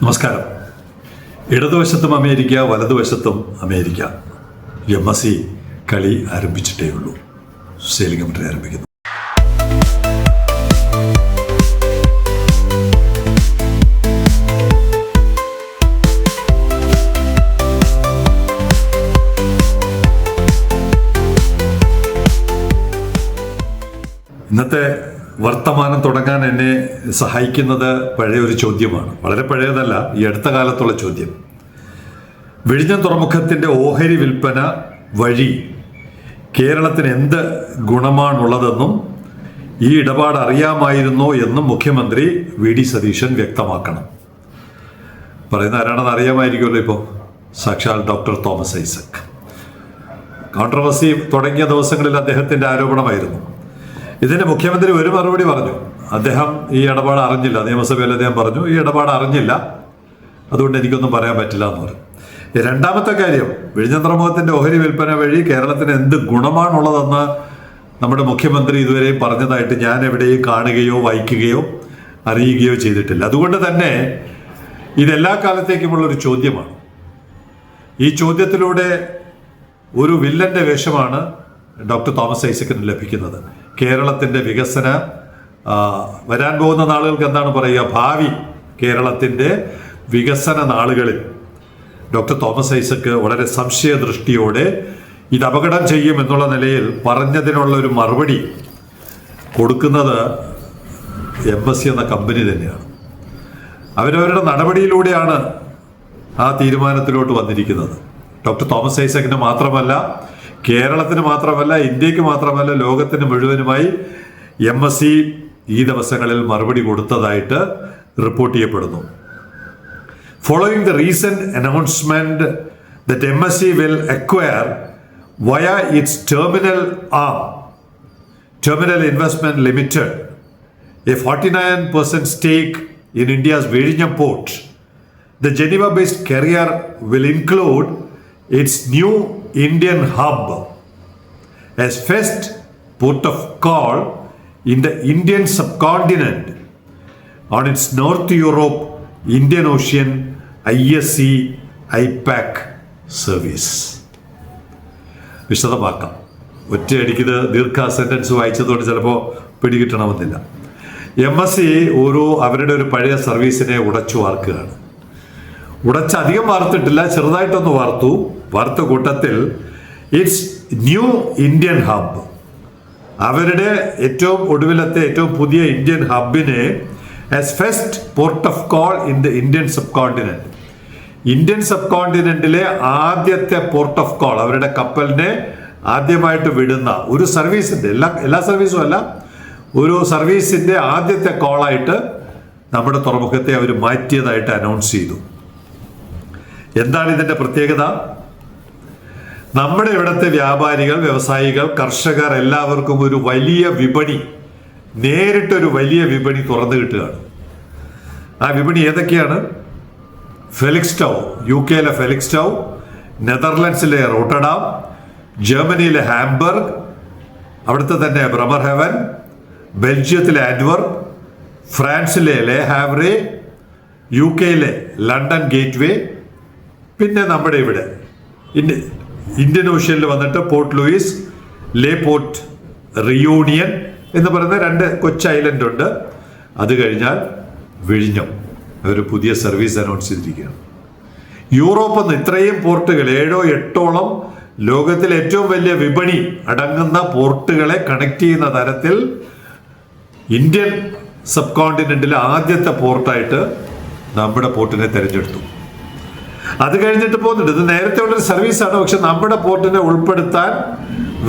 നമസ്കാരം. ഇടതുവശത്തും അമേരിക്ക, വലതുവശത്തും America. MSc കളി ആരംഭിച്ചിട്ടേ ഉള്ളൂ. സെയിലിംഗ് ആരംഭിക്കുന്നു. ഇന്നത്തെ വർത്തമാനം തുടങ്ങാൻ എന്നെ സഹായിക്കുന്നത് പഴയൊരു ചോദ്യമാണ്. വളരെ പഴയതല്ല, ഈ അടുത്ത കാലത്തുള്ള ചോദ്യം. വിഴിഞ്ഞം തുറമുഖത്തിൻ്റെ ഓഹരി വിൽപ്പന വഴി കേരളത്തിന് എന്ത് ഗുണമാണുള്ളതെന്നും ഈ ഇടപാട് അറിയാമായിരുന്നോ എന്നും മുഖ്യമന്ത്രി VD സതീശൻ വ്യക്തമാക്കണം. പറയുന്ന ആരാണെന്ന് അറിയാമായിരിക്കുമല്ലോ. ഇപ്പോൾ സാക്ഷാൽ ഡോക്ടർ തോമസ് ഐസക്. കോൺട്രവേഴ്സി തുടങ്ങിയ ദിവസങ്ങളിൽ അദ്ദേഹത്തിൻ്റെ ആരോപണമായിരുന്നു. ഇതിന് മുഖ്യമന്ത്രി ഒരു മറുപടി പറഞ്ഞു. അദ്ദേഹം ഈ ഇടപാട് അറിഞ്ഞില്ല. നിയമസഭയിൽ അദ്ദേഹം പറഞ്ഞു, ഈ ഇടപാട് അറിഞ്ഞില്ല, അതുകൊണ്ട് എനിക്കൊന്നും പറയാൻ പറ്റില്ല എന്ന് പറഞ്ഞു. രണ്ടാമത്തെ കാര്യം, വിഴിഞ്ഞം തുറമുഖത്തിൻ്റെ ഓഹരി വിൽപ്പന വഴി കേരളത്തിന് എന്ത് ഗുണമാണുള്ളതെന്ന് നമ്മുടെ മുഖ്യമന്ത്രി ഇതുവരെയും പറഞ്ഞതായിട്ട് ഞാൻ എവിടെയും കാണുകയോ വായിക്കുകയോ അറിയുകയോ ചെയ്തിട്ടില്ല. അതുകൊണ്ട് തന്നെ ഇതെല്ലാ കാലത്തേക്കുമുള്ളൊരു ചോദ്യമാണ്. ഈ ചോദ്യത്തിലൂടെ ഒരു വില്ലന്റെ വേഷമാണ് ഡോക്ടർ തോമസ് ഐസക്കിന് ലഭിക്കുന്നത്. കേരളത്തിൻ്റെ വികസന വരാൻ പോകുന്ന നാളുകൾക്ക് എന്താണ് പറയുക, ഭാവി കേരളത്തിൻ്റെ വികസന നാളുകളിൽ ഡോക്ടർ തോമസ് ഐസക്ക് വളരെ സംശയദൃഷ്ടിയോടെ ഇത് അപകടം ചെയ്യും എന്നുള്ള നിലയിൽ പറഞ്ഞതിനുള്ള ഒരു മറുപടി കൊടുക്കുന്നത് MSc എന്ന കമ്പനി തന്നെയാണ്. അവരവരുടെ നടപടിയിലൂടെയാണ് ആ തീരുമാനത്തിലോട്ട് വന്നിരിക്കുന്നത്. ഡോക്ടർ തോമസ് ഐസക്കിന് മാത്രമല്ല, കേരളത്തിന് മാത്രമല്ല, ഇന്ത്യക്ക് മാത്രമല്ല, ലോകത്തിന് മുഴുവനുമായി MSc ഈ ദിവസങ്ങളിൽ മറുപടി കൊടുത്തതായിട്ട് റിപ്പോർട്ട് ചെയ്യപ്പെടുന്നു. Following the recent announcement that MSc will acquire via its terminal investment limited a 49% stake in India's Vizhinjam port. The Geneva-based carrier will include its new Indian hub as first port of call in the Indian subcontinent on its North Europe Indian Ocean ISC IPAC service. വിശദമാക്കാം. ഒറ്റയടിക്ക് ദീർഘ sentence വായിച്ചതുകൊണ്ട് ചിലപ്പോൾ പിടികിട്ടണമെന്നില്ല. MSc അവരുടെ ഒരു പഴയ സർവീസിനെ ഉടച്ചു വാർക്കുകയാണ്. അധികം വാർത്തിട്ടില്ല, ചെറുതായിട്ടൊന്ന് വാർത്ത കൂട്ടത്തിൽ ഇറ്റ്സ് ന്യൂ ഇന്ത്യൻ ഹബ്, അവരുടെ ഏറ്റവും ഒടുവിലത്തെ ഏറ്റവും പുതിയ ഇന്ത്യൻ ഹബിനെ as first port of call in the Indian subcontinent, Indian സബ് കോണ്ടിനെന്റിലെ ആദ്യത്തെ പോർട്ട് ഓഫ് കോൾ, അവരുടെ കപ്പലിനെ ആദ്യമായിട്ട് വിടുന്ന ഒരു സർവീസിന്റെ എല്ലാ സർവീസും അല്ല, ഒരു സർവീസിന്റെ ആദ്യത്തെ കോളായിട്ട് നമ്മുടെ തുറമുഖത്തെ അവർ മാറ്റിയതായിട്ട് അനൗൺസ് ചെയ്തു. എന്താണ് ഇതിന്റെ പ്രത്യേകത? നമ്മുടെ ഇവിടുത്തെ വ്യാപാരികൾ, വ്യവസായികൾ, കർഷകർ എല്ലാവർക്കും ഒരു വലിയ വിപണി, നേരിട്ടൊരു വലിയ വിപണി തുറന്നു കിട്ടുകയാണ്. ആ വിപണി ഏതൊക്കെയാണ്? ഫെലിക്സ്റ്റൗ, UK ഫെലിക്സ്റ്റൗ, നെതർലൻഡ്സിലെ റോട്ടർഡാം, ജർമ്മനിയിലെ ഹാംബർഗ്, അവിടുത്തെ തന്നെ ബ്രമർഹെവൻ, ബെൽജിയത്തിലെ ആന്റ്വർക്ക്, ഫ്രാൻസിലെ ലെ ഹാവ്രെ, UK ലണ്ടൻ ഗേറ്റ്വേ, പിന്നെ നമ്മുടെ ഇവിടെ ഇന്ത്യൻ ഓഷ്യനിൽ വന്നിട്ട് പോർട്ട് ലൂയിസ്, ലേ പോർട്ട് റിയൂണിയൻ എന്ന് പറയുന്ന 2 കൊച്ചു ഐലൻഡ് ഉണ്ട്. അത് കഴിഞ്ഞാൽ വിഴിഞ്ഞം ഒരു പുതിയ സർവീസ് അനൗൺസ് ചെയ്തിരിക്കുകയാണ്. യൂറോപ്പിൽ നിന്ന് ഇത്രയും പോർട്ടുകൾ 7-8ഓളം ലോകത്തിലെ ഏറ്റവും വലിയ വിപണി അടങ്ങുന്ന പോർട്ടുകളെ കണക്ട് ചെയ്യുന്ന തരത്തിൽ ഇന്ത്യൻ സബ് കോണ്ടിനെന്റിലെ ആദ്യത്തെ പോർട്ടായിട്ട് നമ്മുടെ പോർട്ടിനെ തിരഞ്ഞെടുത്തു. അത് കഴിഞ്ഞിട്ട് പോകുന്നുണ്ട്. ഇത് നേരത്തെ ഉള്ളൊരു സർവീസാണ്, പക്ഷെ നമ്മുടെ പോർട്ടിനെ ഉൾപ്പെടുത്താൻ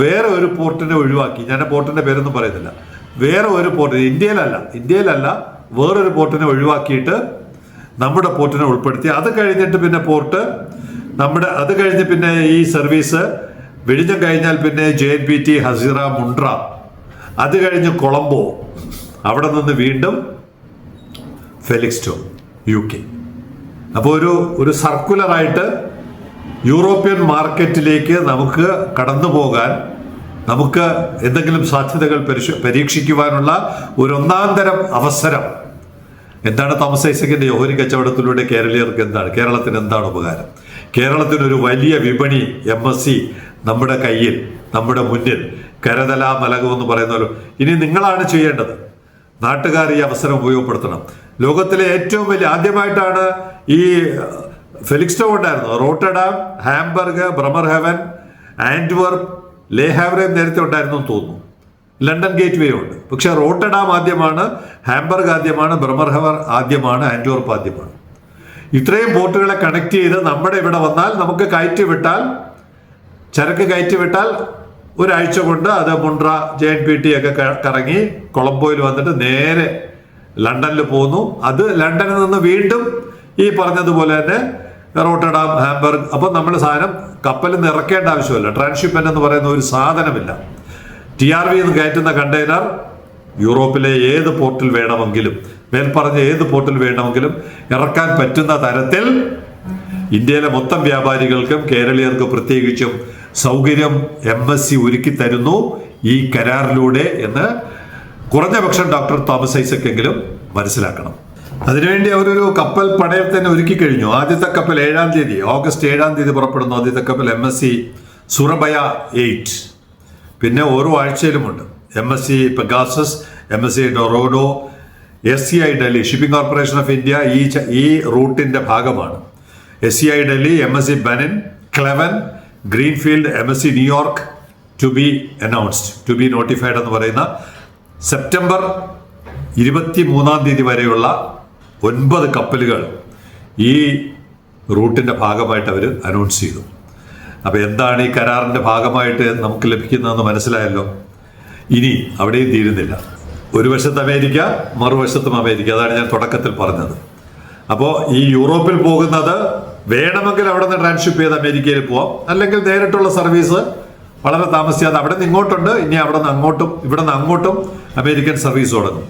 വേറെ ഒരു പോർട്ടിനെ ഒഴിവാക്കി. ഞാൻ പോർട്ടിന്റെ പേരൊന്നും പറയുന്നില്ല. വേറെ ഒരു പോർട്ട്, ഇന്ത്യയിലല്ല വേറൊരു പോർട്ടിനെ ഒഴിവാക്കിയിട്ട് നമ്മുടെ പോർട്ടിനെ ഉൾപ്പെടുത്തി. അത് കഴിഞ്ഞിട്ട് പിന്നെ പോർട്ട് അത് കഴിഞ്ഞ് പിന്നെ ഈ സർവീസ് വിഴിഞ്ഞം കഴിഞ്ഞാൽ പിന്നെ JNPT, ഹസിറ, മുണ്ട്ര, അത് കഴിഞ്ഞ് കൊളംബോ, അവിടെ നിന്ന് വീണ്ടും ഫെലിക്സ്റ്റോ UK. അപ്പോൾ ഒരു സർക്കുലറായിട്ട് യൂറോപ്യൻ മാർക്കറ്റിലേക്ക് നമുക്ക് കടന്നു പോകാൻ, നമുക്ക് എന്തെങ്കിലും സാധ്യതകൾ പരീക്ഷിക്കുവാനുള്ള ഒരു ഒന്നാന്തരം അവസരം എന്താണ് തോമസ് ഐസക്കിന്റെ ഓഹരി കച്ചവടത്തിലൂടെ കേരളീയർക്ക് എന്താണ്, കേരളത്തിന് എന്താണ് ഉപകാരം? കേരളത്തിനൊരു വലിയ വിപണി MSc നമ്മുടെ കയ്യിൽ, നമ്മുടെ മുന്നിൽ, കരതലാ മലകമെന്ന് പറയുന്നല്ലോ. ഇനി നിങ്ങളാണ് ചെയ്യേണ്ടത്. നാട്ടുകാർ ഈ അവസരം ഉപയോഗപ്പെടുത്തണം. ലോകത്തിലെ ഏറ്റവും വലിയ, ആദ്യമായിട്ടാണ് ഈ ഫെലിക്സ്റ്റോ ഉണ്ടായിരുന്നു. റോട്ടർഡാം, ഹാംബർഗ്, ബ്രമർഹെവൻ, ആന്റ്വർപ്പ്, ലേ ഹാവ്രെ നേരത്തെ ഉണ്ടായിരുന്നു എന്ന് തോന്നുന്നു. ലണ്ടൻ ഗേറ്റ് വേ ഉണ്ട്. പക്ഷെ റോട്ടർഡാം ആദ്യമാണ്, ഹാംബർഗ് ആദ്യമാണ്, ബ്രമർഹെവൻ ആദ്യമാണ്, ആന്റ്വർപ്പ് ആദ്യമാണ്. ഇത്രയും പോർട്ടുകളെ കണക്ട് ചെയ്ത് നമ്മുടെ ഇവിടെ വന്നാൽ നമുക്ക് ചരക്ക് കയറ്റി വിട്ടാൽ ഒരാഴ്ച കൊണ്ട് അത് മുണ്ട്ര, JNPT ഒക്കെ കറങ്ങി കൊളംബോയിൽ വന്നിട്ട് നേരെ ലണ്ടനിൽ പോകുന്നു. അത് ലണ്ടനിൽ നിന്ന് വീണ്ടും ഈ പറഞ്ഞതുപോലെ തന്നെ റോട്ടർഡാം, ഹാംബർഗ്. അപ്പോൾ നമ്മൾ സാധനം കപ്പലിൽ നിന്ന് ഇറക്കേണ്ട ആവശ്യമില്ല. ട്രാൻസ്ഷിപ്മെന്റ് എന്ന് പറയുന്ന ഒരു സാധനമില്ല. TRV എന്ന് കയറ്റുന്ന കണ്ടെയ്നർ യൂറോപ്പിലെ ഏത് പോർട്ടിൽ വേണമെങ്കിലും, മേൽപ്പറഞ്ഞ ഏത് പോർട്ടിൽ വേണമെങ്കിലും ഇറക്കാൻ പറ്റുന്ന തരത്തിൽ ഇന്ത്യയിലെ മൊത്തം വ്യാപാരികൾക്കും കേരളീയർക്കും പ്രത്യേകിച്ചും സൗകര്യം MSc ഒരുക്കി തരുന്നു ഈ കരാറിലൂടെ എന്ന് കുറഞ്ഞ പക്ഷം ഡോക്ടർ തോമസ് ഐസക് എങ്കിലും മനസ്സിലാക്കണം. അതിനുവേണ്ടി അവരൊരു കപ്പൽ പണയം തന്നെ ഒരുക്കി കഴിഞ്ഞു. ആദ്യത്തെ കപ്പൽ ഓഗസ്റ്റ് 7 തീയതി പുറപ്പെടുന്നു. ആദ്യത്തെ കപ്പൽ MSc സുറബയ 8. പിന്നെ ഓരോ ആഴ്ചയിലുമുണ്ട്. MSc Pegasus, MSc Dorado, SCI Delhi, shipping corporation of India ഈ റൂട്ടിന്റെ ഭാഗമാണ്. SCI ഡൽഹി, MSc ബെനിൻ, ക്ലെവൻ, Greenfield, MSc New York to be announced, to be notified എന്ന് പറയുന്ന സെപ്റ്റംബർ 23 തീയതി വരെയുള്ള 9 കപ്പലുകൾ ഈ റൂട്ടിന്റെ ഭാഗമായിട്ട് അവർ അനൗൺസ് ചെയ്തു. അപ്പോൾ എന്താണ് ഈ കരാറിന്റെ ഭാഗമായിട്ട് നമുക്ക് ലഭിക്കുന്നതെന്ന് മനസ്സിലായല്ലോ. ഇനി അവിടെയും തീരുന്നില്ല. ഒരു വശത്ത് അമേരിക്ക, മറുവശത്തും അമേരിക്ക. അതാണ് ഞാൻ തുടക്കത്തിൽ പറഞ്ഞത്. അപ്പോൾ ഈ യൂറോപ്പിൽ പോകുന്നത് വേണമെങ്കിൽ അവിടെ നിന്ന് ട്രാൻസ്ഷിപ്പ് ചെയ്ത് അമേരിക്കയിൽ പോവാം, അല്ലെങ്കിൽ നേരിട്ടുള്ള സർവീസ് വളരെ താമസിയാതെ അവിടെ നിന്ന് ഇങ്ങോട്ടുണ്ട്. ഇനി അവിടെ നിന്ന് അങ്ങോട്ടും ഇവിടെ നിന്ന് അങ്ങോട്ടും അമേരിക്കൻ സർവീസ് തുടങ്ങും.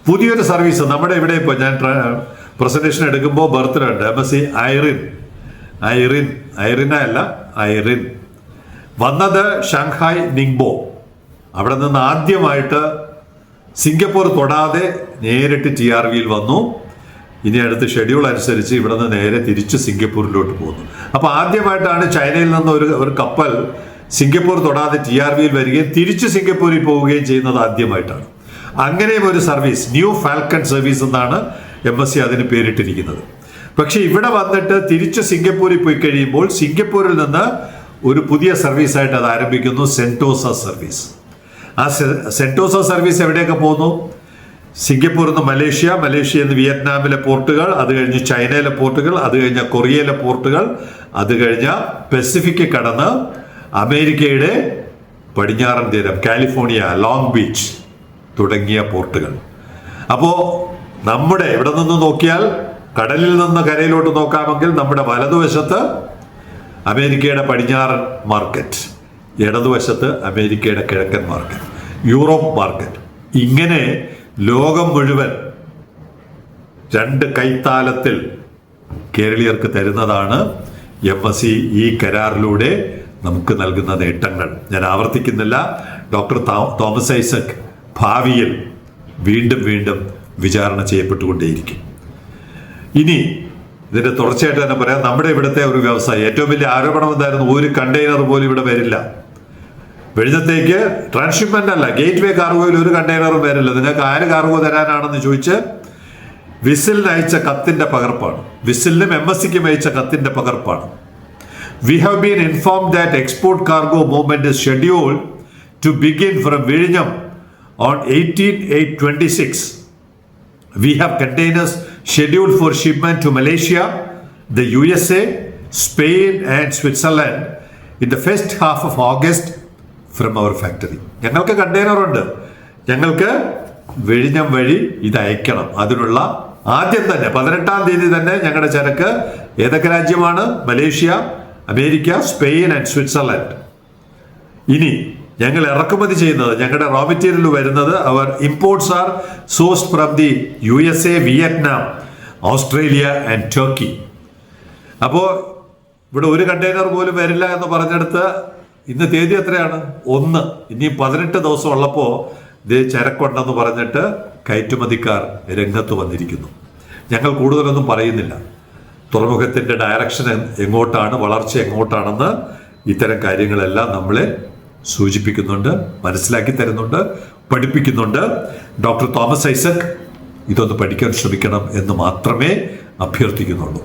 പുതിയൊരു സർവീസ് നമ്മുടെ ഇവിടെ ഇപ്പോൾ ഞാൻ പ്രസന്റേഷൻ എടുക്കുമ്പോൾ ബർത്തിലുണ്ട്. MSc ഐറിൻ വന്നത് ഷാങ്ഹായ് നിങ്ബോ. അവിടെ നിന്ന് ആദ്യമായിട്ട് സിംഗപ്പൂർ തൊടാതെ നേരിട്ട് TRVയിൽ വന്നു. ഇനി അടുത്ത ഷെഡ്യൂൾ അനുസരിച്ച് ഇവിടെ നിന്ന് നേരെ തിരിച്ച് സിംഗപ്പൂരിലോട്ട് പോകുന്നു. അപ്പോൾ ആദ്യമായിട്ടാണ് ചൈനയിൽ നിന്ന് ഒരു കപ്പൽ സിംഗപ്പൂർ തൊടാതെ TRVയിൽ വരികയും തിരിച്ച് സിംഗപ്പൂരിൽ പോവുകയും ചെയ്യുന്നത് ആദ്യമായിട്ടാണ്. അങ്ങനെയും ഒരു സർവീസ്, ന്യൂ ഫാൽക്കൺ സർവീസ് എന്നാണ് MSc അതിന് പേരിട്ടിരിക്കുന്നത്. പക്ഷെ ഇവിടെ വന്നിട്ട് തിരിച്ച് സിംഗപ്പൂരിൽ പോയി കഴിയുമ്പോൾ സിംഗപ്പൂരിൽ നിന്ന് ഒരു പുതിയ സർവീസായിട്ട് അത് ആരംഭിക്കുന്നു, സെന്റോസ സർവീസ്. ആ സെന്റോസ സർവീസ് എവിടെയൊക്കെ പോകുന്നു? സിംഗപ്പൂരിൽ നിന്ന് മലേഷ്യയിൽ നിന്ന് വിയറ്റ്നാമിലെ പോർട്ടുകൾ, അത് കഴിഞ്ഞ് ചൈനയിലെ പോർട്ടുകൾ, അത് കഴിഞ്ഞ കൊറിയയിലെ പോർട്ടുകൾ, അത് കഴിഞ്ഞ പസഫിക് കടന്ന് അമേരിക്കയുടെ പടിഞ്ഞാറൻ തീരം, കാലിഫോർണിയ, ലോങ് ബീച്ച് തുടങ്ങിയ പോർട്ടുകൾ. അപ്പോൾ നമ്മുടെ ഇവിടെ നിന്ന് നോക്കിയാൽ കടലിൽ നിന്ന് കരയിലോട്ട് നോക്കാമെങ്കിൽ നമ്മുടെ വലതുവശത്ത് അമേരിക്കയുടെ പടിഞ്ഞാറൻ മാർക്കറ്റ്, ഇടതുവശത്ത് അമേരിക്കയുടെ കിഴക്കൻ മാർക്കറ്റ്, യൂറോപ്പ് മാർക്കറ്റ്. ഇങ്ങനെ ലോകം മുഴുവൻ 2 കൈത്താലത്തിൽ കേരളീയർക്ക് തരുന്നതാണ് MSc ഈ കരാറിലൂടെ നമുക്ക് നൽകുന്ന നേട്ടങ്ങൾ. ഞാൻ ആവർത്തിക്കുന്നില്ല. ഡോക്ടർ തോമസ് ഐസക് ഭാവിയിൽ വീണ്ടും വിചാരണ ചെയ്യപ്പെട്ടുകൊണ്ടേയിരിക്കും. ഇനി ഇതിന്റെ തുടർച്ചയായിട്ട് തന്നെ പറയാം, നമ്മുടെ ഇവിടുത്തെ ഒരു വ്യവസായം ഏറ്റവും വലിയ ആരോപണം എന്തായിരുന്നു? ഒരു കണ്ടെയ്നർ പോലും ഇവിടെ വരില്ല. വെളിച്ചത്തേക്ക് ട്രാൻസ്ഷിപ്മെന്റ് അല്ല, ഗേറ്റ് വേ കാർഗോയിൽ ഒരു കണ്ടെയ്നറും വരില്ല. നിങ്ങൾക്ക് ആര് കാർഗോ തരാനാണെന്ന് ചോദിച്ച് വിസിലിന് അയച്ച കത്തിന്റെ പകർപ്പാണ്. വിസിലിനും MScക്കും അയച്ച കത്തിന്റെ പകർപ്പാണ്. We have been informed that export cargo movement is scheduled to begin from Vizhinjam on 18/8/26. We have containers scheduled for shipment to Malaysia, the USA, Spain and Switzerland in the first half of August from our factory. ഞങ്ങൾക്ക് container ഉണ്ട്. ഞങ്ങൾക്ക് വിഴിഞ്ഞം വഴി ഇത് അയക്കണം. അതിനുള്ള ആദ്യം തന്നെ 18 തീയതി തന്നെ ഞങ്ങളുടെ ചരക്ക് ഏതൊക്കെ രാജ്യമാണ്? Malaysia, America, Spain and Switzerland. ഇനി ഞങ്ങൾ ഇറക്കുമതി ചെയ്യുന്നത്, ഞങ്ങളുടെ റോ മെറ്റീരിയൽ വരുന്നത്, അവർ imports are sourced from the USA, Vietnam, Australia and Turkey. അപ്പോൾ ഇവിടെ ഒരു കണ്ടെയ്നർ പോലും വരില്ല എന്ന് പറഞ്ഞെടുത്ത് ഇന്ന് തീയതി എത്രയാണ്? 1. ഇനി 18 ദിവസം ഉള്ളപ്പോൾ ഇത് ചരക്കുണ്ടെന്ന് പറഞ്ഞിട്ട് കയറ്റുമതിക്കാർ രംഗത്ത് വന്നിരിക്കുന്നു. ഞങ്ങൾ കൂടുതലൊന്നും പറയുന്നില്ല. തുറമുഖത്തിൻ്റെ ഡയറക്ഷൻ എങ്ങോട്ടാണ്, വളർച്ച എങ്ങോട്ടാണെന്ന് ഇത്തരം കാര്യങ്ങളെല്ലാം നമ്മളെ സൂചിപ്പിക്കുന്നുണ്ട്, മനസ്സിലാക്കി തരുന്നുണ്ട്, പഠിപ്പിക്കുന്നുണ്ട്. ഡോക്ടർ തോമസ് ഐസക് ഇതൊന്ന് പഠിക്കാൻ ശ്രമിക്കണം എന്ന് മാത്രമേ അഭ്യർത്ഥിക്കുന്നുള്ളൂ.